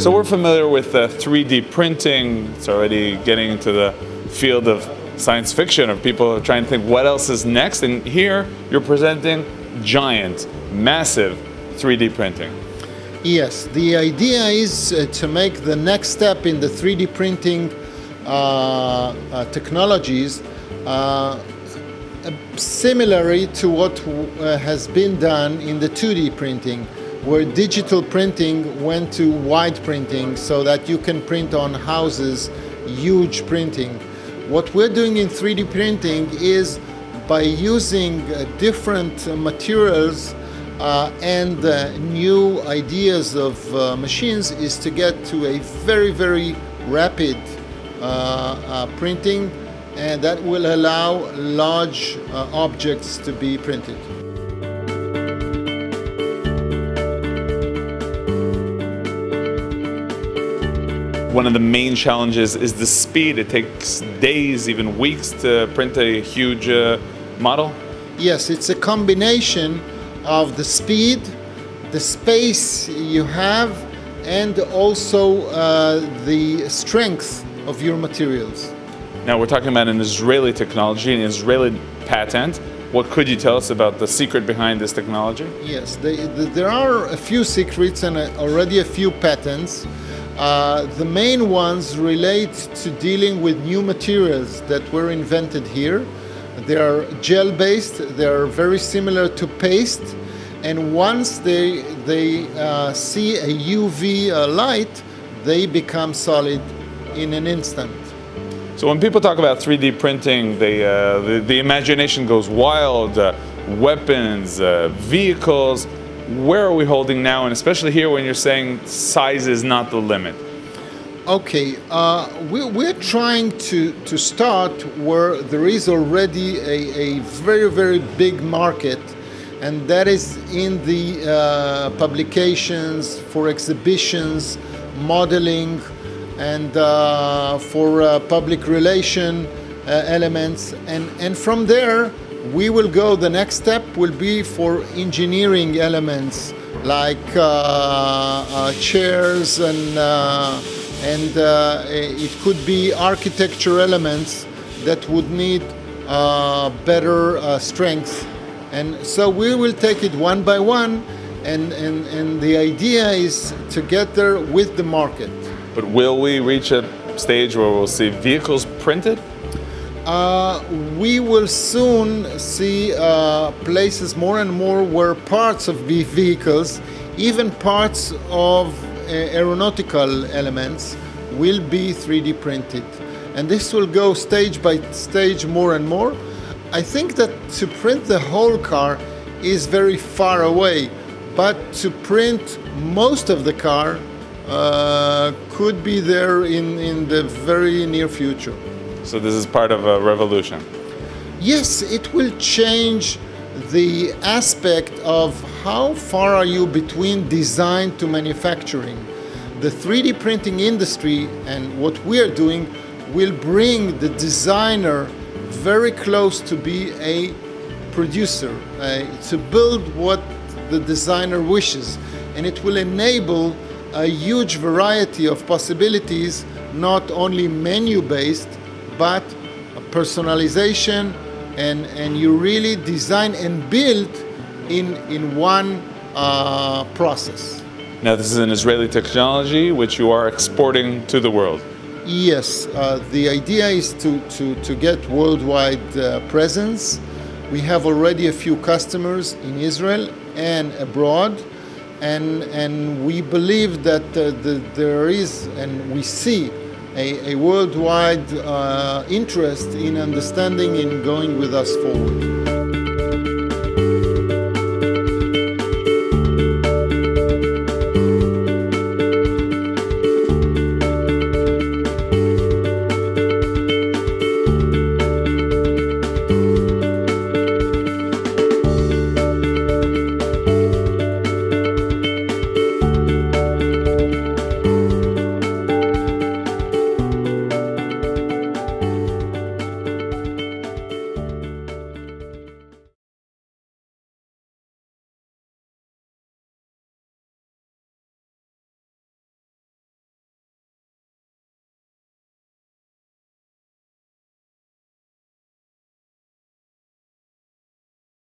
So we're familiar with 3D printing. It's already getting into the field of science fiction, or people are trying to think what else is next. And here you're presenting giant, massive 3D printing. Yes, the idea is to make the next step in the 3D printing technologies similarly to what has been done in the 2D printing, where digital printing went to wide printing so that you can print on houses, huge printing. What we're doing in 3D printing is by using different materials and new ideas of machines is to get to a very, very rapid printing, and that will allow large objects to be printed. One of the main challenges is the speed. It takes days, even weeks, to print a huge model. Yes, it's a combination of the speed, the space you have, and also the strength of your materials. Now we're talking about an Israeli technology, an Israeli patent. What could you tell us about the secret behind this technology? Yes, there are a few secrets and already a few patents. The main ones relate to dealing with new materials that were invented here. They are gel-based, they are very similar to paste, and once they see a UV light, they become solid in an instant. So when people talk about 3D printing, the imagination goes wild, weapons, vehicles. Where are we holding now, and especially here when you're saying size is not the limit? Okay, we're trying to start where there is already a very, very big market, and that is in the publications, for exhibitions, modeling, and for public relation elements, and from there we will go. The next step will be for engineering elements like chairs, and it could be architecture elements that would need better strength. And so we will take it one by one, and the idea is to get there with the market. But will we reach a stage where we'll see vehicles printed? We will soon see places more and more where parts of vehicles, even parts of aeronautical elements, will be 3D printed. And this will go stage by stage more and more. I think that to print the whole car is very far away, but to print most of the car could be there in the very near future. So this is part of a revolution. Yes, it will change the aspect of how far are you between design to manufacturing. The 3D printing industry and what we are doing will bring the designer very close to be a producer, to build what the designer wishes. And it will enable a huge variety of possibilities, not only menu-based, but personalization, and you really design and build in one process. Now this is an Israeli technology which you are exporting to the world. Yes, the idea is to get worldwide presence. We have already a few customers in Israel and abroad, and we believe that there is, and we see a worldwide interest in understanding and going with us forward.